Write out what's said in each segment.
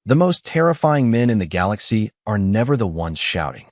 The most terrifying men in the galaxy are never the ones shouting.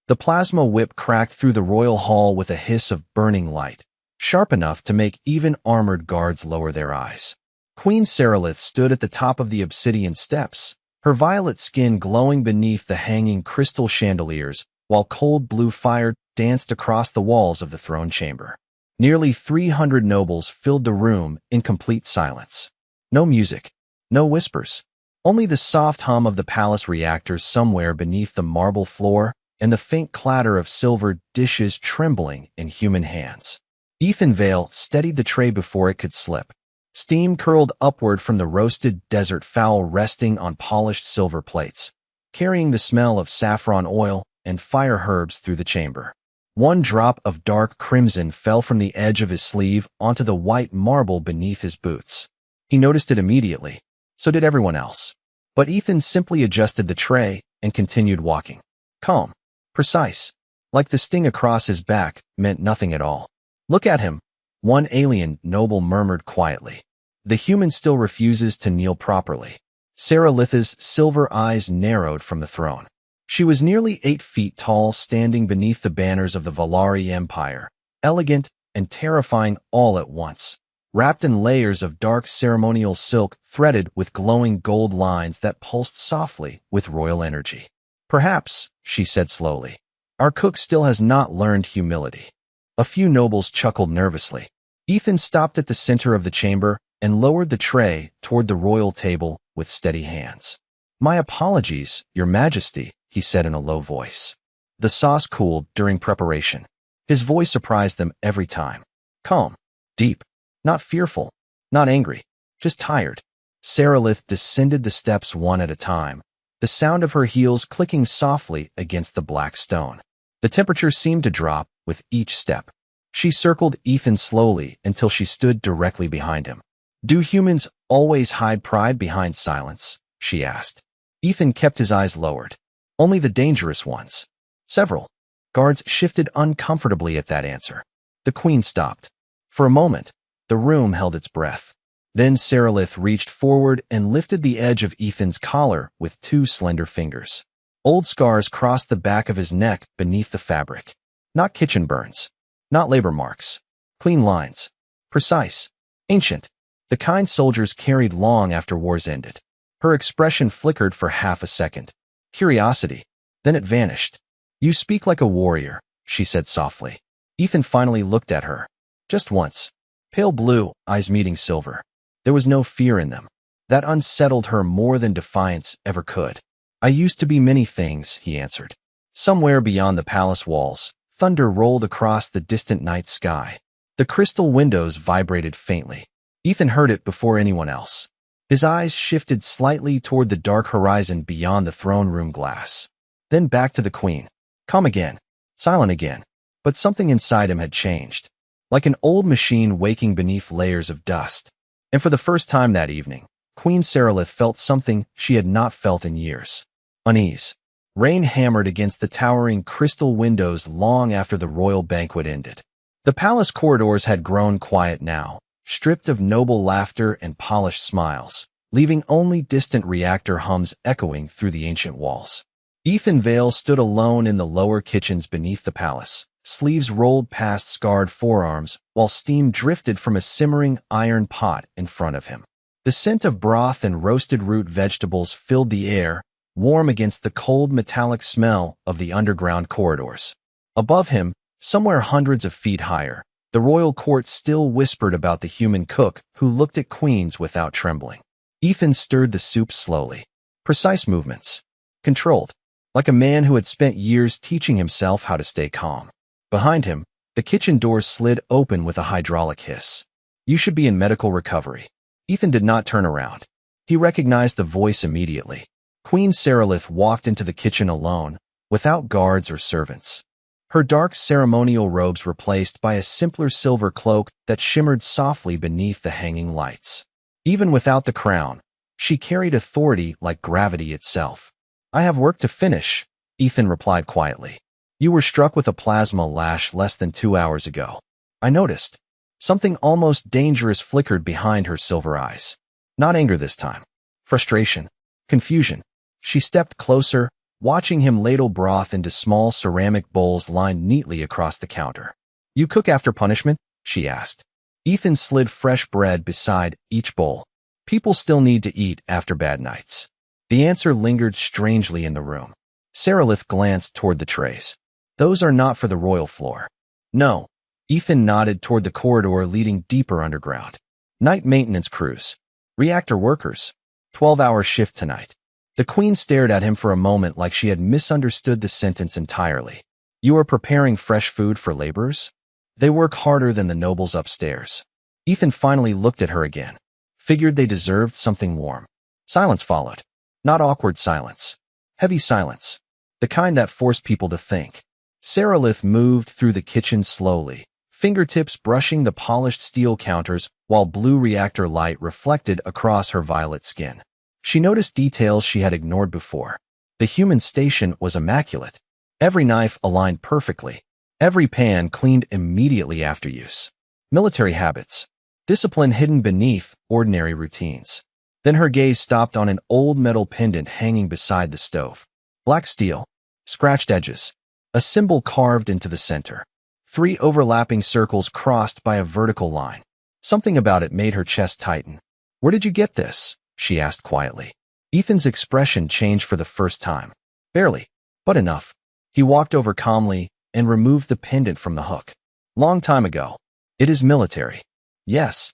The plasma whip cracked through the royal hall with a hiss of burning light, sharp enough to make even armored guards lower their eyes. Queen Seralith stood at the top of the obsidian steps, her violet skin glowing beneath the hanging crystal chandeliers, while cold blue fire danced across the walls of the throne chamber. Nearly 300 nobles filled the room in complete silence. No music, no whispers, only the soft hum of the palace reactors somewhere beneath the marble floor and the faint clatter of silver dishes trembling in human hands. Ethan Vale steadied the tray before it could slip. Steam curled upward from the roasted desert fowl resting on polished silver plates, carrying the smell of saffron oil and fire herbs through the chamber. One drop of dark crimson fell from the edge of his sleeve onto the white marble beneath his boots. He noticed it immediately. So did everyone else. But Ethan simply adjusted the tray and continued walking. Calm, precise, like the sting across his back meant nothing at all. Look at him, one alien noble murmured quietly. The human still refuses to kneel properly. Seralith's silver eyes narrowed from the throne. She was nearly 8 feet tall, standing beneath the banners of the Valari Empire, elegant and terrifying all at once, wrapped in layers of dark ceremonial silk threaded with glowing gold lines that pulsed softly with royal energy. Perhaps, she said slowly, our cook still has not learned humility. A few nobles chuckled nervously. Ethan stopped at the center of the chamber and lowered the tray toward the royal table with steady hands. My apologies, Your Majesty, he said in a low voice. The sauce cooled during preparation. His voice surprised them every time. Calm, deep, not fearful, not angry, just tired. Seralith descended the steps one at a time, the sound of her heels clicking softly against the black stone. The temperature seemed to drop with each step. She circled Ethan slowly until she stood directly behind him. Do humans always hide pride behind silence? She asked. Ethan kept his eyes lowered. Only the dangerous ones. Several guards shifted uncomfortably at that answer. The queen stopped. For a moment, the room held its breath. Then Seralith reached forward and lifted the edge of Ethan's collar with 2 slender fingers. Old scars crossed the back of his neck beneath the fabric. Not kitchen burns. Not labor marks. Clean lines. Precise. Ancient. The kind soldiers carried long after wars ended. Her expression flickered for half a second. Curiosity. Then it vanished. You speak like a warrior, she said softly. Ethan finally looked at her. Just once. Pale blue, eyes meeting silver. There was no fear in them. That unsettled her more than defiance ever could. I used to be many things, he answered. Somewhere beyond the palace walls, thunder rolled across the distant night sky. The crystal windows vibrated faintly. Ethan heard it before anyone else. His eyes shifted slightly toward the dark horizon beyond the throne room glass. Then back to the queen. Calm again. Silent again. But something inside him had changed. Like an old machine waking beneath layers of dust. And for the first time that evening, Queen Seralith felt something she had not felt in years. Unease. Rain hammered against the towering crystal windows long after the royal banquet ended. The palace corridors had grown quiet now, stripped of noble laughter and polished smiles, leaving only distant reactor hums echoing through the ancient walls. Ethan Vale stood alone in the lower kitchens beneath the palace, sleeves rolled past scarred forearms, while steam drifted from a simmering iron pot in front of him. The scent of broth and roasted root vegetables filled the air, warm against the cold metallic smell of the underground corridors. Above him, somewhere hundreds of feet higher, the royal court still whispered about the human cook who looked at queens without trembling. Ethan stirred the soup slowly. Precise movements. Controlled. Like a man who had spent years teaching himself how to stay calm. Behind him, the kitchen doors slid open with a hydraulic hiss. You should be in medical recovery. Ethan did not turn around. He recognized the voice immediately. Queen Seralith walked into the kitchen alone, without guards or servants. Her dark ceremonial robes replaced by a simpler silver cloak that shimmered softly beneath the hanging lights. Even without the crown, she carried authority like gravity itself. I have work to finish, Ethan replied quietly. You were struck with a plasma lash less than 2 hours ago. I noticed. Something almost dangerous flickered behind her silver eyes. Not anger this time. Frustration. Confusion. She stepped closer, watching him ladle broth into small ceramic bowls lined neatly across the counter. You cook after punishment? She asked. Ethan slid fresh bread beside each bowl. People still need to eat after bad nights. The answer lingered strangely in the room. Saralith glanced toward the trays. Those are not for the royal floor. No. Ethan nodded toward the corridor leading deeper underground. Night maintenance crews. Reactor workers. 12-hour shift tonight. The queen stared at him for a moment like she had misunderstood the sentence entirely. You are preparing fresh food for laborers? They work harder than the nobles upstairs. Ethan finally looked at her again. Figured they deserved something warm. Silence followed. Not awkward silence. Heavy silence. The kind that forced people to think. Saralith moved through the kitchen slowly, fingertips brushing the polished steel counters while blue reactor light reflected across her violet skin. She noticed details she had ignored before. The human station was immaculate. Every knife aligned perfectly. Every pan cleaned immediately after use. Military habits. Discipline hidden beneath ordinary routines. Then her gaze stopped on an old metal pendant hanging beside the stove. Black steel. Scratched edges. A symbol carved into the center. 3 overlapping circles crossed by a vertical line. Something about it made her chest tighten. Where did you get this? She asked quietly. Ethan's expression changed for the first time. Barely, but enough. He walked over calmly and removed the pendant from the hook. Long time ago. It is military. Yes.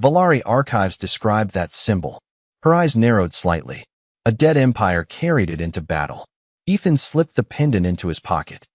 Valari archives described that symbol. Her eyes narrowed slightly. A dead empire carried it into battle. Ethan slipped the pendant into his pocket.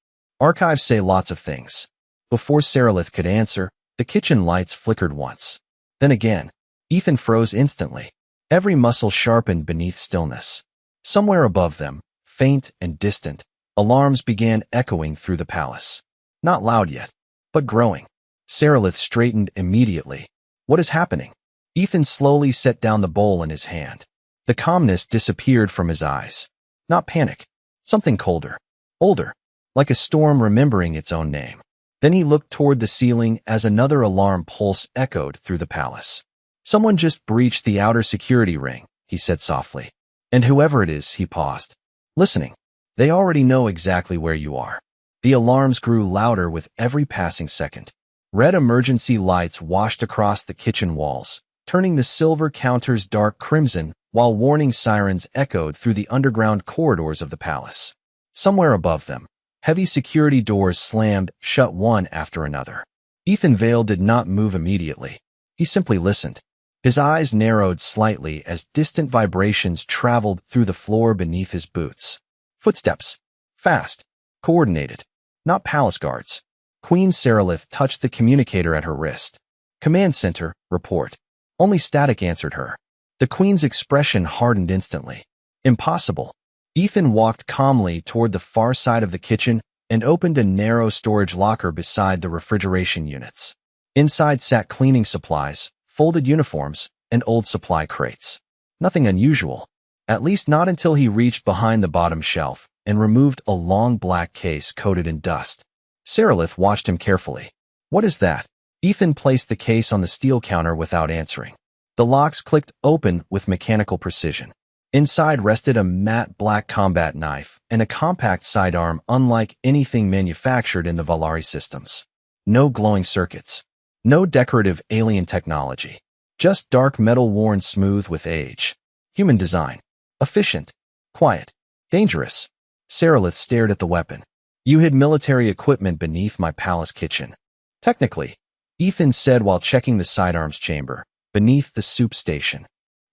Archives say lots of things. Before Saralith could answer, the kitchen lights flickered once. Then again. Ethan froze instantly. Every muscle sharpened beneath stillness. Somewhere above them, faint and distant, alarms began echoing through the palace. Not loud yet, but growing. Saralith straightened immediately. What is happening? Ethan slowly set down the bowl in his hand. The calmness disappeared from his eyes. Not panic. Something colder. Older. Like a storm remembering its own name. Then he looked toward the ceiling as another alarm pulse echoed through the palace. Someone just breached the outer security ring, he said softly. And whoever it is, he paused. Listening. They already know exactly where you are. The alarms grew louder with every passing second. Red emergency lights washed across the kitchen walls, turning the silver counters dark crimson, while warning sirens echoed through the underground corridors of the palace. Somewhere above them, heavy security doors slammed shut one after another. Ethan Vale did not move immediately. He simply listened. His eyes narrowed slightly as distant vibrations traveled through the floor beneath his boots. Footsteps. Fast. Coordinated. Not palace guards. Queen Saralith touched the communicator at her wrist. Command center, report. Only static answered her. The queen's expression hardened instantly. Impossible. Ethan walked calmly toward the far side of the kitchen and opened a narrow storage locker beside the refrigeration units. Inside sat cleaning supplies, folded uniforms, and old supply crates. Nothing unusual. At least not until he reached behind the bottom shelf and removed a long black case coated in dust. Saralith watched him carefully. What is that? Ethan placed the case on the steel counter without answering. The locks clicked open with mechanical precision. Inside rested a matte black combat knife and a compact sidearm unlike anything manufactured in the Valari systems. No glowing circuits. No decorative alien technology. Just dark metal worn smooth with age. Human design. Efficient. Quiet. Dangerous. Saralith stared at the weapon. You hid military equipment beneath my palace kitchen. Technically, Ethan said while checking the sidearms chamber, beneath the soup station.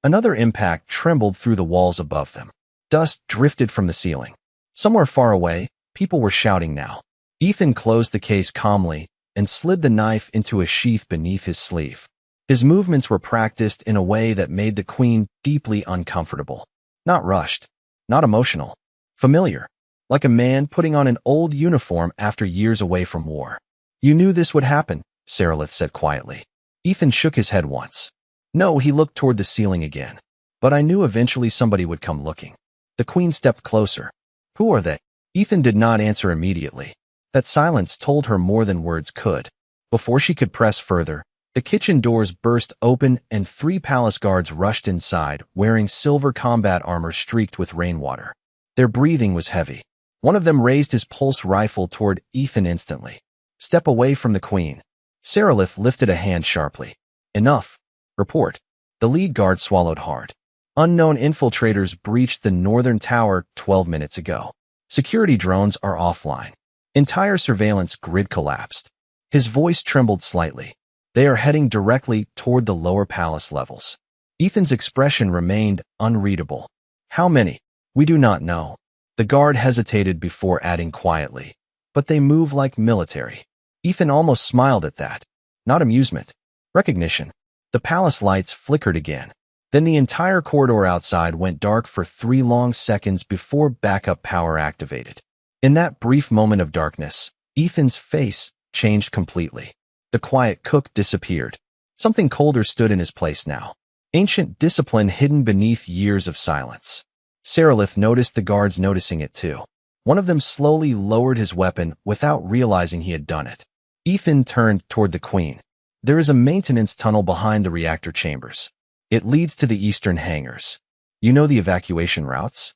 Another impact trembled through the walls above them. Dust drifted from the ceiling. Somewhere far away, people were shouting now. Ethan closed the case calmly and slid the knife into a sheath beneath his sleeve. His movements were practiced in a way that made the queen deeply uncomfortable. Not rushed. Not emotional. Familiar. Like a man putting on an old uniform after years away from war. You knew this would happen, Saralith said quietly. Ethan shook his head once. No, he looked toward the ceiling again. But I knew eventually somebody would come looking. The queen stepped closer. Who are they? Ethan did not answer immediately. That silence told her more than words could. Before she could press further, The kitchen doors burst open and 3 palace guards rushed inside, wearing silver combat armor streaked with rainwater. Their breathing was heavy. One of them raised his pulse rifle toward Ethan instantly. Step away from the queen. Seralith lifted a hand sharply. Enough. Report. The lead guard swallowed hard. Unknown infiltrators breached the northern tower 12 minutes ago. Security drones are offline. Entire surveillance grid collapsed. His voice trembled slightly. They are heading directly toward the lower palace levels. Ethan's expression remained unreadable. How many? We do not know. The guard hesitated before adding quietly. But they move like military. Ethan almost smiled at that. Not amusement. Recognition. The palace lights flickered again. Then the entire corridor outside went dark for 3 long seconds before backup power activated. In that brief moment of darkness, Ethan's face changed completely. The quiet cook disappeared. Something colder stood in his place now. Ancient discipline hidden beneath years of silence. Seralith noticed the guards noticing it too. One of them slowly lowered his weapon without realizing he had done it. Ethan turned toward the queen. There is a maintenance tunnel behind the reactor chambers. It leads to the eastern hangars. You know the evacuation routes?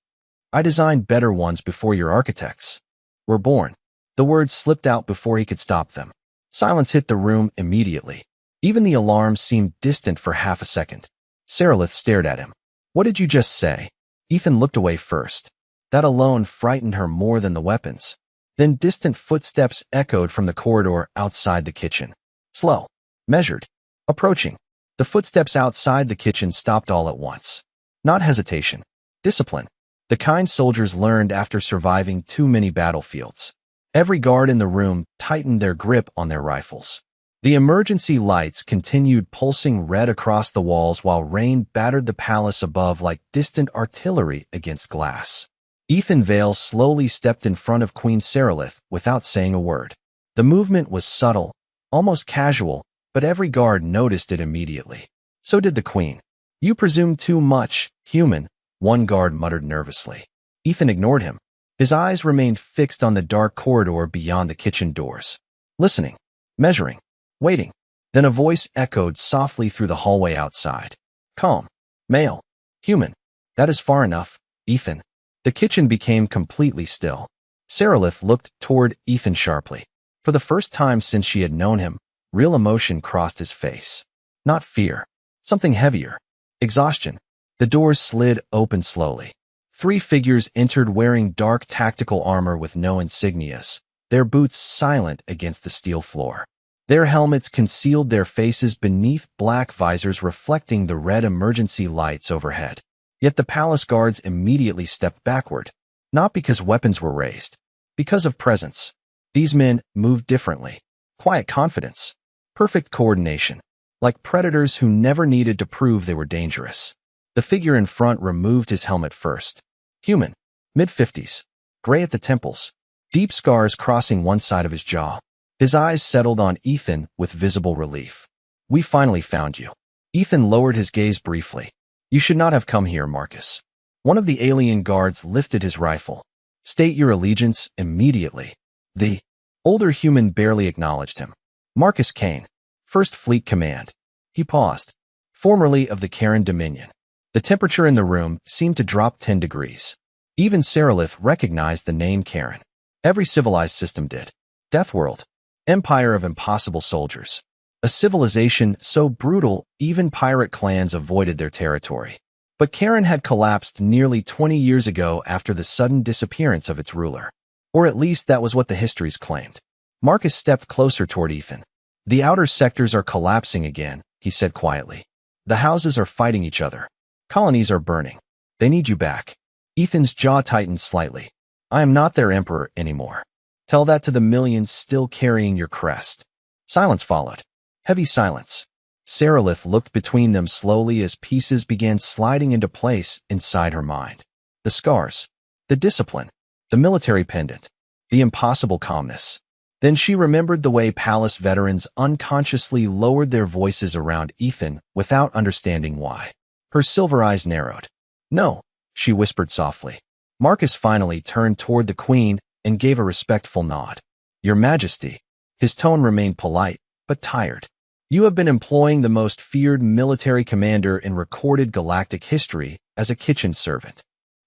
I designed better ones before your architects were born. The words slipped out before he could stop them. Silence hit the room immediately. Even the alarm seemed distant for half a second. Seralith stared at him. What did you just say? Ethan looked away first. That alone frightened her more than the weapons. Then distant footsteps echoed from the corridor outside the kitchen. Slow. Measured. Approaching. The footsteps outside the kitchen stopped all at once. Not hesitation. Discipline. The kind soldiers learned after surviving too many battlefields. Every guard in the room tightened their grip on their rifles. The emergency lights continued pulsing red across the walls while rain battered the palace above like distant artillery against glass. Ethan Vale slowly stepped in front of Queen Seralith without saying a word. The movement was subtle, almost casual, but every guard noticed it immediately. So did the queen. You presume too much, human, one guard muttered nervously. Ethan ignored him. His eyes remained fixed on the dark corridor beyond the kitchen doors. Listening, measuring, waiting. Then a voice echoed softly through the hallway outside. Calm. Male. Human. That is far enough, Ethan. The kitchen became completely still. Seralith looked toward Ethan sharply. For the first time since she had known him, real emotion crossed his face. Not fear. Something heavier. Exhaustion. The doors slid open slowly. 3 figures entered wearing dark tactical armor with no insignias, their boots silent against the steel floor. Their helmets concealed their faces beneath black visors reflecting the red emergency lights overhead. Yet the palace guards immediately stepped backward, not because weapons were raised, because of presence. These men moved differently. Quiet confidence. Perfect coordination. Like predators who never needed to prove they were dangerous. The figure in front removed his helmet first. Human. Mid-50s. Gray at the temples. Deep scars crossing one side of his jaw. His eyes settled on Ethan with visible relief. We finally found you. Ethan lowered his gaze briefly. You should not have come here, Marcus. One of the alien guards lifted his rifle. State your allegiance immediately. The older human barely acknowledged him. Marcus Kane. 1st Fleet Command. He paused. Formerly of the Karen Dominion. The temperature in the room seemed to drop 10 degrees. Even Seralith recognized the name Karen. Every civilized system did. Deathworld. Empire of impossible soldiers. A civilization so brutal, even pirate clans avoided their territory. But Karen had collapsed nearly 20 years ago after the sudden disappearance of its ruler. Or at least that was what the histories claimed. Marcus stepped closer toward Ethan. The outer sectors are collapsing again, he said quietly. The houses are fighting each other. Colonies are burning. They need you back. Ethan's jaw tightened slightly. I am not their emperor anymore. Tell that to the millions still carrying your crest. Silence followed. Heavy silence. Seralith looked between them slowly as pieces began sliding into place inside her mind. The scars. The discipline. The military pendant. The impossible calmness. Then she remembered the way palace veterans unconsciously lowered their voices around Ethan without understanding why. Her silver eyes narrowed. No, she whispered softly. Marcus finally turned toward the queen and gave a respectful nod. Your Majesty. His tone remained polite, but tired. You have been employing the most feared military commander in recorded galactic history as a kitchen servant.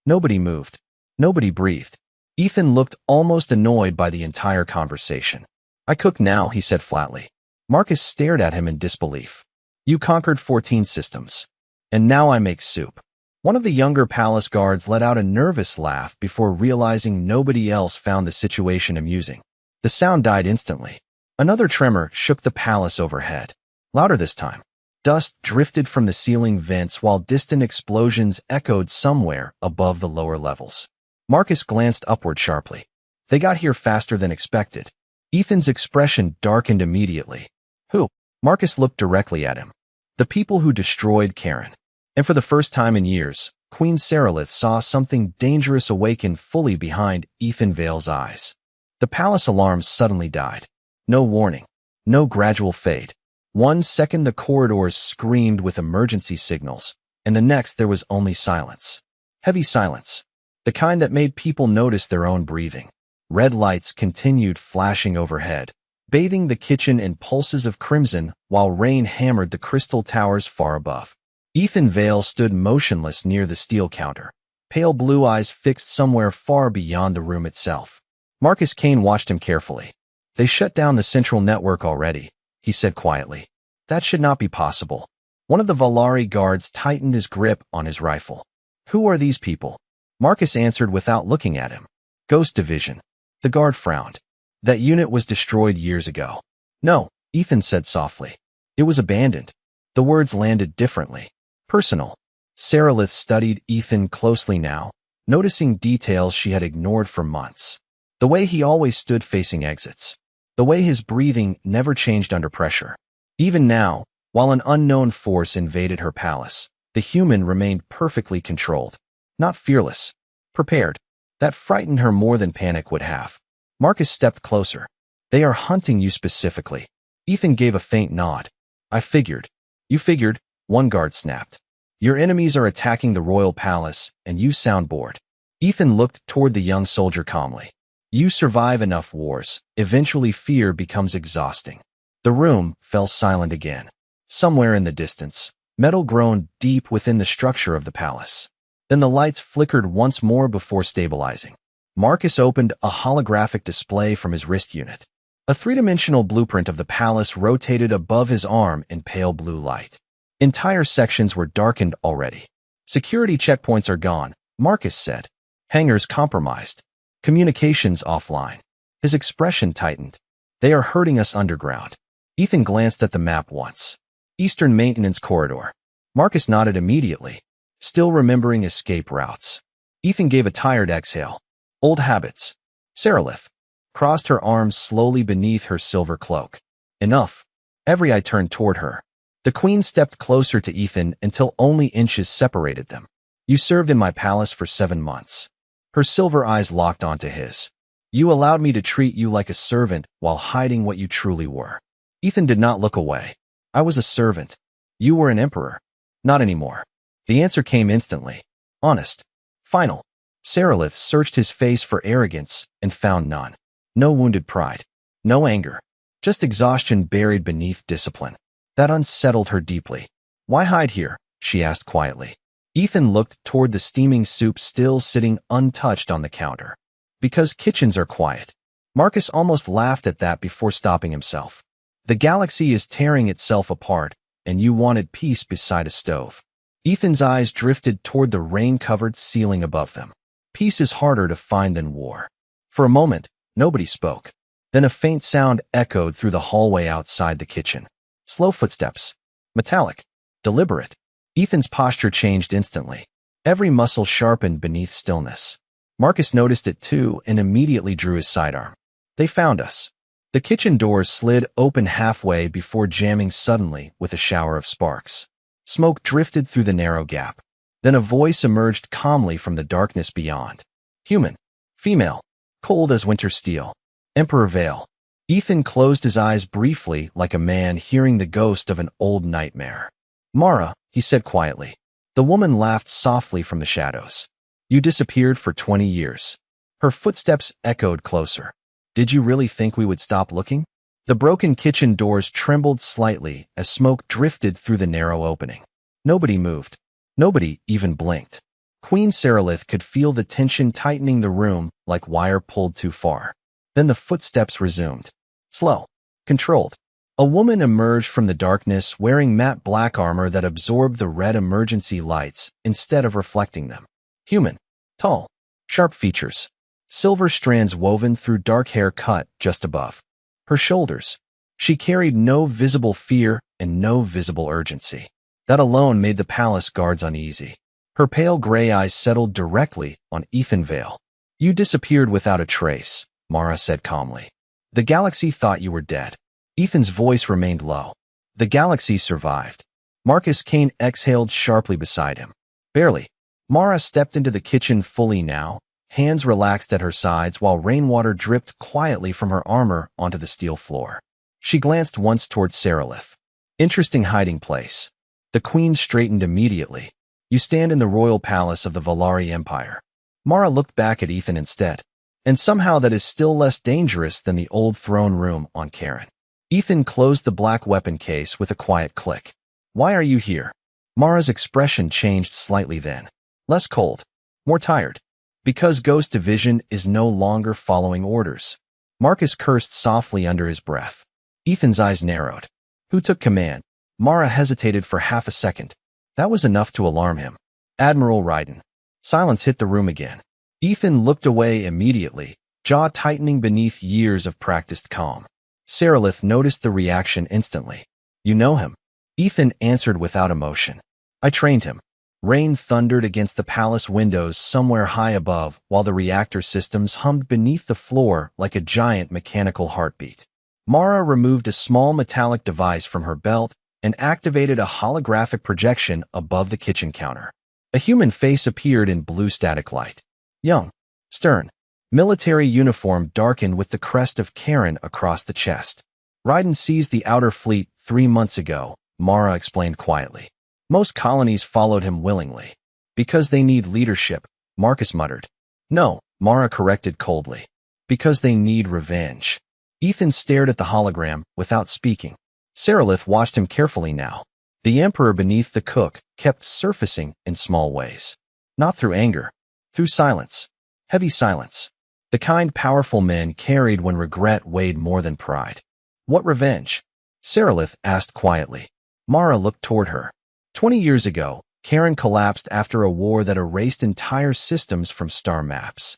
Nobody moved. Nobody breathed. Ethan looked almost annoyed by the entire conversation. I cook now, he said flatly. Marcus stared at him in disbelief. You conquered 14 systems. And now I make soup. One of the younger palace guards let out a nervous laugh before realizing nobody else found the situation amusing. The sound died instantly. Another tremor shook the palace overhead. Louder this time. Dust drifted from the ceiling vents while distant explosions echoed somewhere above the lower levels. Marcus glanced upward sharply. They got here faster than expected. Ethan's expression darkened immediately. Who? Marcus looked directly at him. The people who destroyed Karen. And for the first time in years, Queen Saralith saw something dangerous awaken fully behind Ethan Vale's eyes. The palace alarms suddenly died. No warning. No gradual fade. 1 second the corridors screamed with emergency signals, and the next there was only silence. Heavy silence. The kind that made people notice their own breathing. Red lights continued flashing overhead, bathing the kitchen in pulses of crimson while rain hammered the crystal towers far above. Ethan Vale stood motionless near the steel counter, pale blue eyes fixed somewhere far beyond the room itself. Marcus Kane watched him carefully. They shut down the central network already, he said quietly. That should not be possible. One of the Valari guards tightened his grip on his rifle. Who are these people? Marcus answered without looking at him. Ghost Division. The guard frowned. That unit was destroyed years ago. No, Ethan said softly. It was abandoned. The words landed differently. Personal. Saralith studied Ethan closely now, noticing details she had ignored for months. The way he always stood facing exits. The way his breathing never changed under pressure. Even now, while an unknown force invaded her palace, the human remained perfectly controlled. Not fearless. Prepared. That frightened her more than panic would have. Marcus stepped closer. They are hunting you specifically. Ethan gave a faint nod. I figured. You figured, one guard snapped. Your enemies are attacking the royal palace, and you sound bored. Ethan looked toward the young soldier calmly. You survive enough wars, eventually fear becomes exhausting. The room fell silent again. Somewhere in the distance, metal groaned deep within the structure of the palace. Then the lights flickered once more before stabilizing. Marcus opened a holographic display from his wrist unit. A three-dimensional blueprint of the palace rotated above his arm in pale blue light. Entire sections were darkened already. Security checkpoints are gone, Marcus said. Hangars compromised. Communications offline. His expression tightened. They are hurting us underground. Ethan glanced at the map once. Eastern Maintenance Corridor. Marcus nodded immediately, still remembering escape routes. Ethan gave a tired exhale. Old habits. Saralith crossed her arms slowly beneath her silver cloak. Enough. Every eye turned toward her. The queen stepped closer to Ethan until only inches separated them. You served in my palace for 7 months. Her silver eyes locked onto his. You allowed me to treat you like a servant while hiding what you truly were. Ethan did not look away. I was a servant. You were an emperor. Not anymore. The answer came instantly. Honest. Final. Saralith searched his face for arrogance and found none. No wounded pride. No anger. Just exhaustion buried beneath discipline. That unsettled her deeply. Why hide here? She asked quietly. Ethan looked toward the steaming soup still sitting untouched on the counter. Because kitchens are quiet. Marcus almost laughed at that before stopping himself. The galaxy is tearing itself apart, and you wanted peace beside a stove. Ethan's eyes drifted toward the rain-covered ceiling above them. Peace is harder to find than war. For a moment, nobody spoke. Then a faint sound echoed through the hallway outside the kitchen. Slow footsteps. Metallic. Deliberate. Ethan's posture changed instantly. Every muscle sharpened beneath stillness. Marcus noticed it too and immediately drew his sidearm. They found us. The kitchen doors slid open halfway before jamming suddenly with a shower of sparks. Smoke drifted through the narrow gap. Then a voice emerged calmly from the darkness beyond. Human. Female. Cold as winter steel. Emperor Vale. Ethan closed his eyes briefly like a man hearing the ghost of an old nightmare. Mara, he said quietly. The woman laughed softly from the shadows. You disappeared for 20 years. Her footsteps echoed closer. Did you really think we would stop looking? The broken kitchen doors trembled slightly as smoke drifted through the narrow opening. Nobody moved. Nobody even blinked. Queen Seralith could feel the tension tightening the room like wire pulled too far. Then the footsteps resumed. Slow. Controlled. A woman emerged from the darkness wearing matte black armor that absorbed the red emergency lights instead of reflecting them. Human. Tall. Sharp features. Silver strands woven through dark hair cut just above her shoulders. She carried no visible fear and no visible urgency. That alone made the palace guards uneasy. Her pale gray eyes settled directly on Ethan Vale. You disappeared without a trace, Mara said calmly. The galaxy thought you were dead. Ethan's voice remained low. The galaxy survived. Marcus Kane exhaled sharply beside him. Barely. Mara stepped into the kitchen fully now, hands relaxed at her sides while rainwater dripped quietly from her armor onto the steel floor. She glanced once toward Seralith. Interesting hiding place. The queen straightened immediately. You stand in the royal palace of the Valari Empire. Mara looked back at Ethan instead. And somehow that is still less dangerous than the old throne room on Karen. Ethan closed the black weapon case with a quiet click. Why are you here? Mara's expression changed slightly then. Less cold. More tired. Because Ghost Division is no longer following orders. Marcus cursed softly under his breath. Ethan's eyes narrowed. Who took command? Mara hesitated for half a second. That was enough to alarm him. Admiral Raiden. Silence hit the room again. Ethan looked away immediately, jaw tightening beneath years of practiced calm. Seralith noticed the reaction instantly. You know him? Ethan answered without emotion. I trained him. Rain thundered against the palace windows somewhere high above while the reactor systems hummed beneath the floor like a giant mechanical heartbeat. Mara removed a small metallic device from her belt and activated a holographic projection above the kitchen counter. A human face appeared in blue static light. Young. Stern. Military uniform darkened with the crest of Karen across the chest. Raiden seized the outer fleet 3 months ago, Mara explained quietly. Most colonies followed him willingly. Because they need leadership, Marcus muttered. No, Mara corrected coldly. Because they need revenge. Ethan stared at the hologram without speaking. Seralith watched him carefully now. The Emperor beneath the cook kept surfacing in small ways. Not through anger. Through silence. Heavy silence. The kind powerful men carried when regret weighed more than pride. What revenge? Seralith asked quietly. Mara looked toward her. 20 years ago, Karen collapsed after a war that erased entire systems from star maps.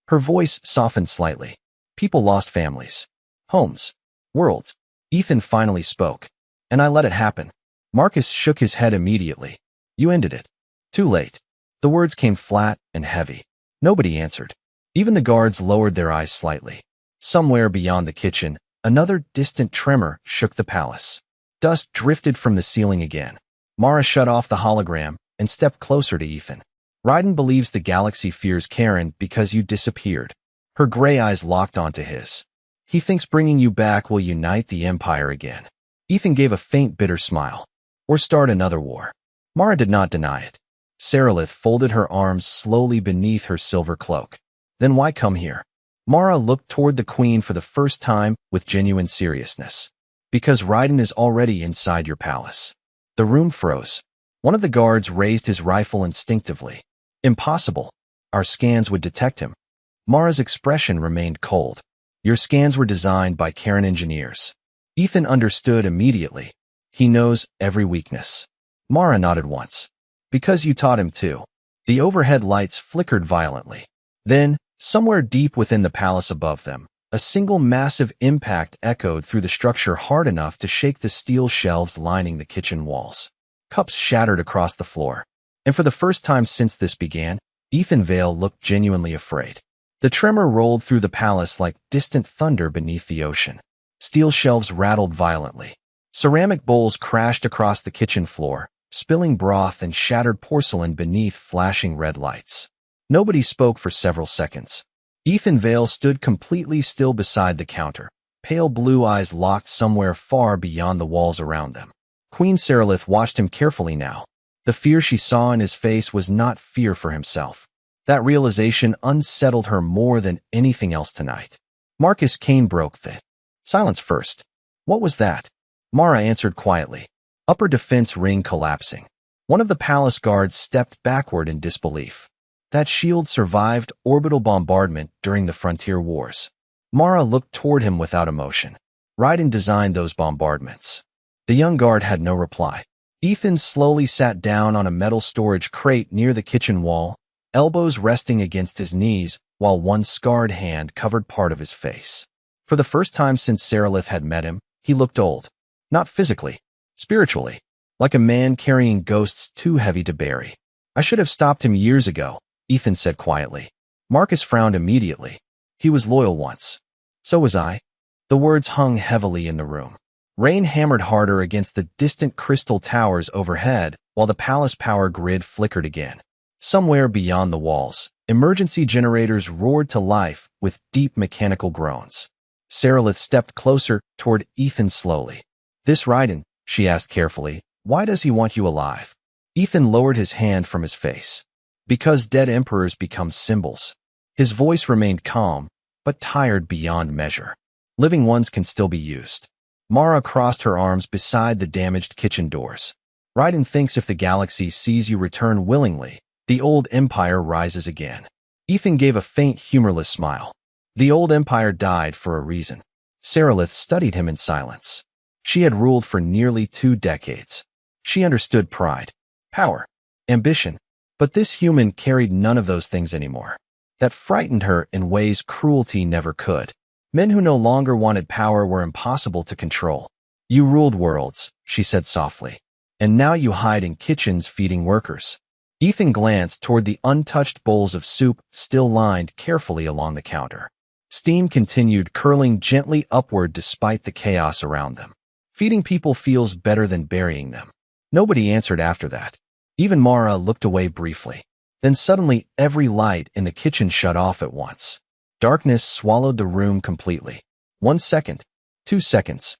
Her voice softened slightly. People lost families. Homes. Worlds. Ethan finally spoke. And I let it happen. Marcus shook his head immediately. You ended it. Too late. The words came flat and heavy. Nobody answered. Even the guards lowered their eyes slightly. Somewhere beyond the kitchen, another distant tremor shook the palace. Dust drifted from the ceiling again. Mara shut off the hologram and stepped closer to Ethan. Raiden believes the galaxy fears Karen because you disappeared. Her gray eyes locked onto his. He thinks bringing you back will unite the Empire again. Ethan gave a faint bitter smile. Or start another war. Mara did not deny it. Seralith folded her arms slowly beneath her silver cloak. Then why come here? Mara looked toward the queen for the first time with genuine seriousness. Because Raiden is already inside your palace. The room froze. One of the guards raised his rifle instinctively. Impossible. Our scans would detect him. Mara's expression remained cold. Your scans were designed by Karen engineers. Ethan understood immediately. He knows every weakness. Mara nodded once. Because you taught him to. The overhead lights flickered violently. Then, somewhere deep within the palace above them, a single massive impact echoed through the structure hard enough to shake the steel shelves lining the kitchen walls. Cups shattered across the floor. And for the first time since this began, Ethan Vale looked genuinely afraid. The tremor rolled through the palace like distant thunder beneath the ocean. Steel shelves rattled violently. Ceramic bowls crashed across the kitchen floor, spilling broth and shattered porcelain beneath flashing red lights. Nobody spoke for several seconds. Ethan Vale stood completely still beside the counter, pale blue eyes locked somewhere far beyond the walls around them. Queen Seralith watched him carefully now. The fear she saw in his face was not fear for himself. That realization unsettled her more than anything else tonight. Marcus Kane broke the silence first. What was that? Mara answered quietly. Upper defense ring collapsing. One of the palace guards stepped backward in disbelief. That shield survived orbital bombardment during the frontier wars. Mara looked toward him without emotion. Raiden designed those bombardments. The young guard had no reply. Ethan slowly sat down on a metal storage crate near the kitchen wall, elbows resting against his knees, while one scarred hand covered part of his face. For the first time since Seralith had met him, he looked old. Not physically, spiritually, like a man carrying ghosts too heavy to bury. I should have stopped him years ago, Ethan said quietly. Marcus frowned immediately. He was loyal once. So was I. The words hung heavily in the room. Rain hammered harder against the distant crystal towers overhead, while the palace power grid flickered again. Somewhere beyond the walls, emergency generators roared to life with deep mechanical groans. Seralith stepped closer toward Ethan slowly. This Raiden, she asked carefully, why does he want you alive? Ethan lowered his hand from his face. Because dead emperors become symbols. His voice remained calm, but tired beyond measure. Living ones can still be used. Mara crossed her arms beside the damaged kitchen doors. Raiden thinks if the galaxy sees you return willingly, the old empire rises again. Ethan gave a faint, humorless smile. The old empire died for a reason. Seralith studied him in silence. She had ruled for nearly 2 decades. She understood pride, power, ambition, but this human carried none of those things anymore. That frightened her in ways cruelty never could. Men who no longer wanted power were impossible to control. You ruled worlds, she said softly, and now you hide in kitchens feeding workers. Ethan glanced toward the untouched bowls of soup still lined carefully along the counter. Steam continued curling gently upward despite the chaos around them. Feeding people feels better than burying them. Nobody answered after that. Even Mara looked away briefly. Then suddenly every light in the kitchen shut off at once. Darkness swallowed the room completely. 1 second, 2 seconds,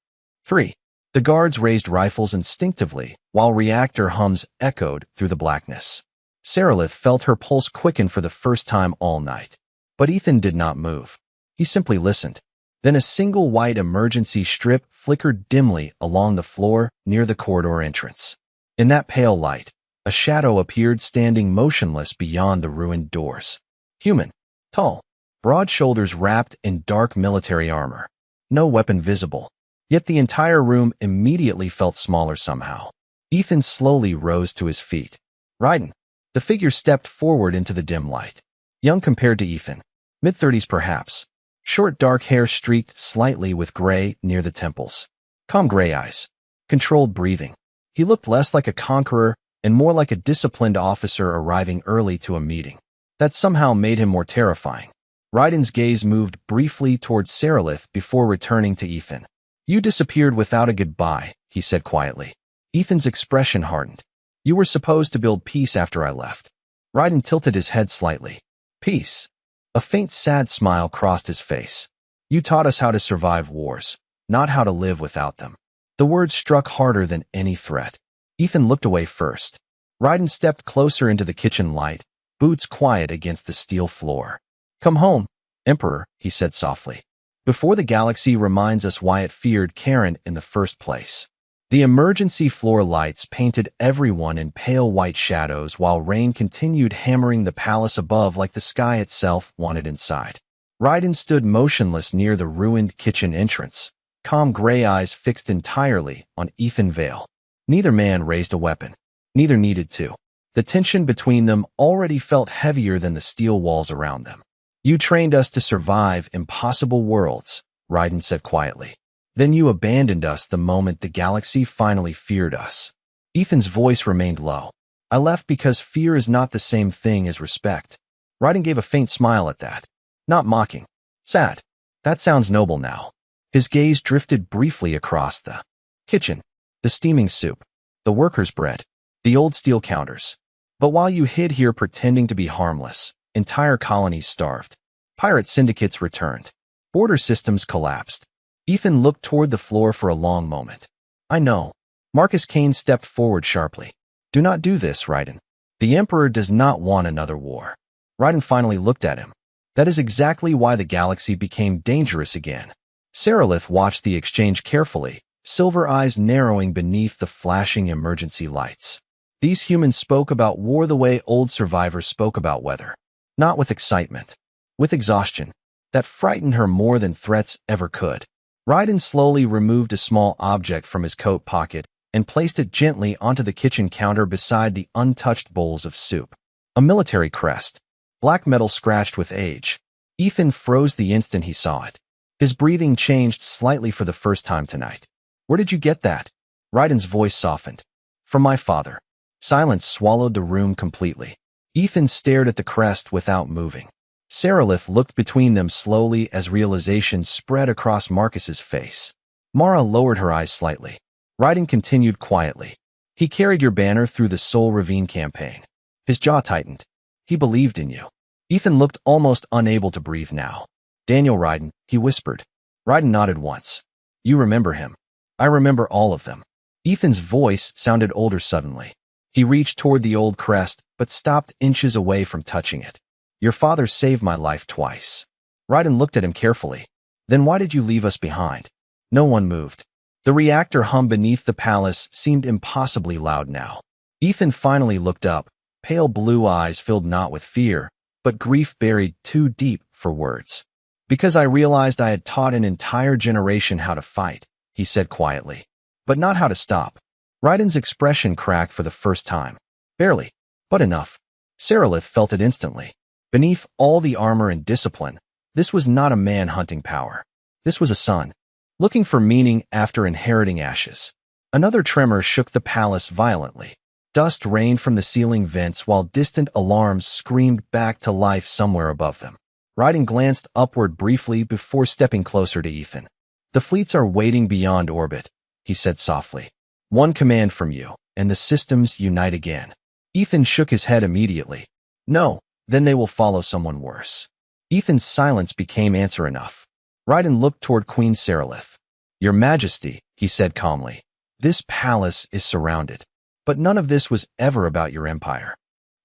3. The guards raised rifles instinctively, while reactor hums echoed through the blackness. Seralith felt her pulse quicken for the first time all night. But Ethan did not move. He simply listened. Then a single white emergency strip flickered dimly along the floor near the corridor entrance. In that pale light, a shadow appeared standing motionless beyond the ruined doors. Human, tall, broad shoulders wrapped in dark military armor. No weapon visible. Yet the entire room immediately felt smaller somehow. Ethan slowly rose to his feet. Raiden. The figure stepped forward into the dim light. Young compared to Ethan. Mid-30s perhaps. Short dark hair streaked slightly with gray near the temples. Calm gray eyes. Controlled breathing. He looked less like a conqueror and more like a disciplined officer arriving early to a meeting. That somehow made him more terrifying. Raiden's gaze moved briefly towards Seralith before returning to Ethan. You disappeared without a goodbye, he said quietly. Ethan's expression hardened. You were supposed to build peace after I left. Raiden tilted his head slightly. Peace. A faint sad smile crossed his face. You taught us how to survive wars, not how to live without them. The words struck harder than any threat. Ethan looked away first. Raiden stepped closer into the kitchen light, boots quiet against the steel floor. Come home, Emperor, he said softly. Before the galaxy reminds us why it feared Karen in the first place. The emergency floor lights painted everyone in pale white shadows while rain continued hammering the palace above like the sky itself wanted inside. Raiden stood motionless near the ruined kitchen entrance, calm gray eyes fixed entirely on Ethan Vale. Neither man raised a weapon. Neither needed to. The tension between them already felt heavier than the steel walls around them. You trained us to survive impossible worlds, Raiden said quietly. Then you abandoned us the moment the galaxy finally feared us. Ethan's voice remained low. I left because fear is not the same thing as respect. Raiden gave a faint smile at that. Not mocking. Sad. That sounds noble now. His gaze drifted briefly across the kitchen, the steaming soup, the workers' bread, the old steel counters. But while you hid here pretending to be harmless, entire colonies starved. Pirate syndicates returned. Border systems collapsed. Ethan looked toward the floor for a long moment. I know. Marcus Kane stepped forward sharply. Do not do this, Raiden. The Emperor does not want another war. Raiden finally looked at him. That is exactly why the galaxy became dangerous again. Seralith watched the exchange carefully, silver eyes narrowing beneath the flashing emergency lights. These humans spoke about war the way old survivors spoke about weather. Not with excitement. With exhaustion. That frightened her more than threats ever could. Raiden slowly removed a small object from his coat pocket and placed it gently onto the kitchen counter beside the untouched bowls of soup. A military crest. Black metal scratched with age. Ethan froze the instant he saw it. His breathing changed slightly for the first time tonight. Where did you get that? Raiden's voice softened. From my father. Silence swallowed the room completely. Ethan stared at the crest without moving. Seralith looked between them slowly as realization spread across Marcus's face. Mara lowered her eyes slightly. Raiden continued quietly. He carried your banner through the Soul Ravine campaign. His jaw tightened. He believed in you. Ethan looked almost unable to breathe now. Daniel Raiden, he whispered. Raiden nodded once. You remember him. I remember all of them. Ethan's voice sounded older suddenly. He reached toward the old crest, but stopped inches away from touching it. Your father saved my life twice. Raiden looked at him carefully. Then why did you leave us behind? No one moved. The reactor hum beneath the palace seemed impossibly loud now. Ethan finally looked up, pale blue eyes filled not with fear, but grief buried too deep for words. Because I realized I had taught an entire generation how to fight, he said quietly. But not how to stop. Raiden's expression cracked for the first time. Barely, but enough. Seralith felt it instantly. Beneath all the armor and discipline, this was not a man hunting power. This was a son, looking for meaning after inheriting ashes. Another tremor shook the palace violently. Dust rained from the ceiling vents while distant alarms screamed back to life somewhere above them. Raiden glanced upward briefly before stepping closer to Ethan. The fleets are waiting beyond orbit, he said softly. One command from you, and the systems unite again. Ethan shook his head immediately. No, then they will follow someone worse. Ethan's silence became answer enough. Raiden looked toward Queen Seralith. Your Majesty, he said calmly, this palace is surrounded. But none of this was ever about your empire.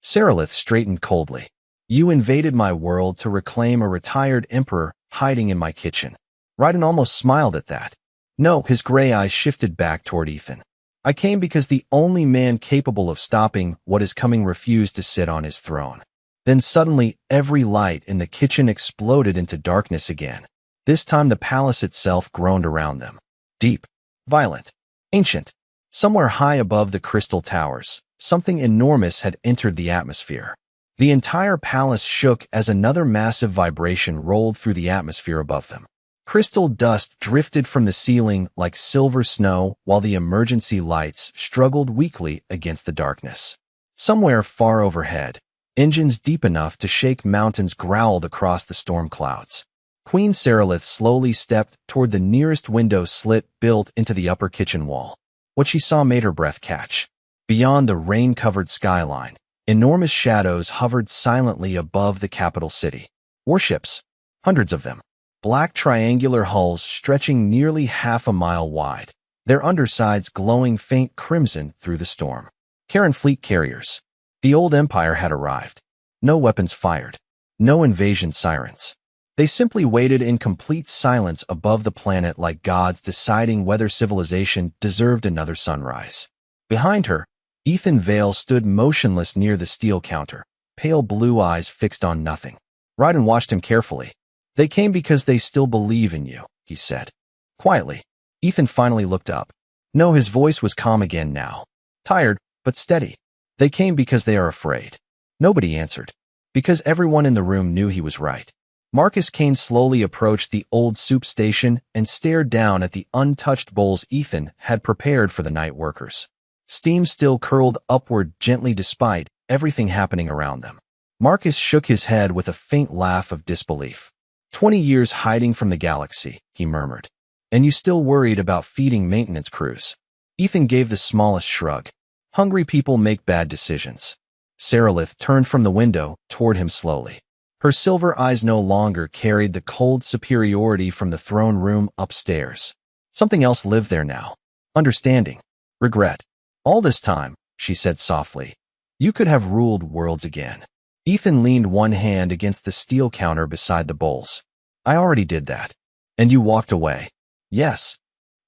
Seralith straightened coldly. You invaded my world to reclaim a retired emperor hiding in my kitchen. Raiden almost smiled at that. No, his gray eyes shifted back toward Ethan. I came because the only man capable of stopping what is coming refused to sit on his throne. Then suddenly, every light in the kitchen exploded into darkness again. This time the palace itself groaned around them. Deep, violent, ancient. Somewhere high above the crystal towers, something enormous had entered the atmosphere. The entire palace shook as another massive vibration rolled through the atmosphere above them. Crystal dust drifted from the ceiling like silver snow while the emergency lights struggled weakly against the darkness. Somewhere far overhead, engines deep enough to shake mountains growled across the storm clouds. Queen Seralith slowly stepped toward the nearest window slit built into the upper kitchen wall. What she saw made her breath catch. Beyond the rain-covered skyline, enormous shadows hovered silently above the capital city. Warships, hundreds of them. Black triangular hulls stretching nearly half a mile wide, their undersides glowing faint crimson through the storm. Karen fleet carriers. The old empire had arrived. No weapons fired. No invasion sirens. They simply waited in complete silence above the planet like gods deciding whether civilization deserved another sunrise. Behind her, Ethan Vale stood motionless near the steel counter, pale blue eyes fixed on nothing. Raiden watched him carefully. They came because they still believe in you, he said. Quietly, Ethan finally looked up. No, his voice was calm again now. Tired, but steady. They came because they are afraid. Nobody answered. Because everyone in the room knew he was right. Marcus Kane slowly approached the old soup station and stared down at the untouched bowls Ethan had prepared for the night workers. Steam still curled upward gently despite everything happening around them. Marcus shook his head with a faint laugh of disbelief. 20 years hiding from the galaxy, he murmured. And you still worried about feeding maintenance crews. Ethan gave the smallest shrug. Hungry people make bad decisions. Seralith turned from the window toward him slowly. Her silver eyes no longer carried the cold superiority from the throne room upstairs. Something else lived there now. Understanding. Regret. All this time, she said softly, you could have ruled worlds again. Ethan leaned one hand against the steel counter beside the bowls. I already did that. And you walked away. Yes.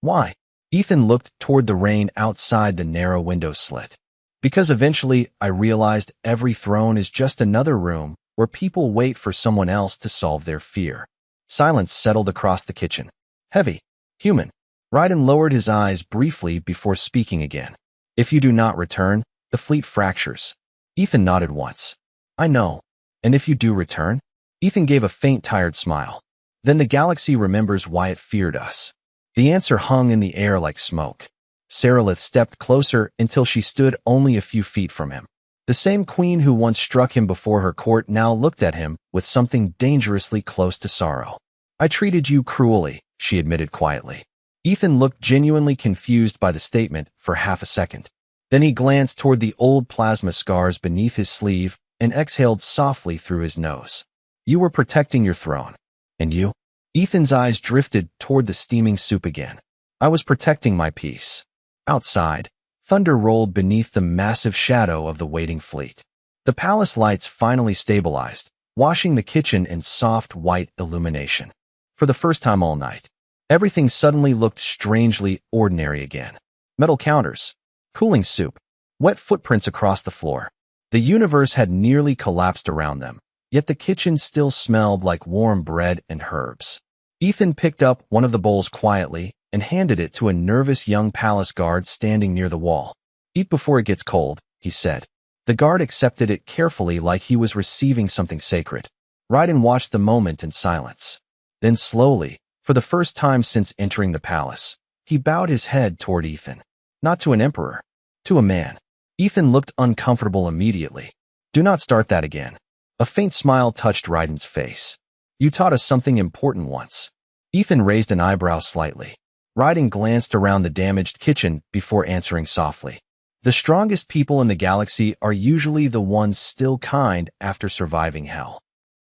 Why? Ethan looked toward the rain outside the narrow window slit. Because eventually I realized every throne is just another room where people wait for someone else to solve their fear. Silence settled across the kitchen. Heavy. Human. Raiden lowered his eyes briefly before speaking again. If you do not return, the fleet fractures. Ethan nodded once. I know. And if you do return? Ethan gave a faint, tired smile. Then the galaxy remembers why it feared us. The answer hung in the air like smoke. Saralith stepped closer until she stood only a few feet from him. The same queen who once struck him before her court now looked at him with something dangerously close to sorrow. I treated you cruelly, she admitted quietly. Ethan looked genuinely confused by the statement for half a second. Then he glanced toward the old plasma scars beneath his sleeve and exhaled softly through his nose. You were protecting your throne. And you? Ethan's eyes drifted toward the steaming soup again. I was protecting my peace. Outside, thunder rolled beneath the massive shadow of the waiting fleet. The palace lights finally stabilized, washing the kitchen in soft white illumination. For the first time all night, everything suddenly looked strangely ordinary again. Metal counters, cooling soup, wet footprints across the floor. The universe had nearly collapsed around them, yet the kitchen still smelled like warm bread and herbs. Ethan picked up one of the bowls quietly and handed it to a nervous young palace guard standing near the wall. Eat before it gets cold, he said. The guard accepted it carefully like he was receiving something sacred. Raiden watched the moment in silence. Then slowly, for the first time since entering the palace, he bowed his head toward Ethan. Not to an emperor, to a man. Ethan looked uncomfortable immediately. Do not start that again. A faint smile touched Raiden's face. You taught us something important once. Ethan raised an eyebrow slightly. Raiden glanced around the damaged kitchen before answering softly. The strongest people in the galaxy are usually the ones still kind after surviving hell.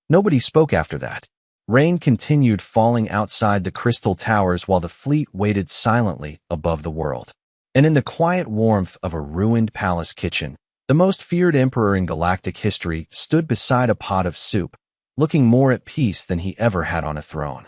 Nobody spoke after that. Rain continued falling outside the crystal towers while the fleet waited silently above the world. And in the quiet warmth of a ruined palace kitchen, the most feared emperor in galactic history stood beside a pot of soup, looking more at peace than he ever had on a throne.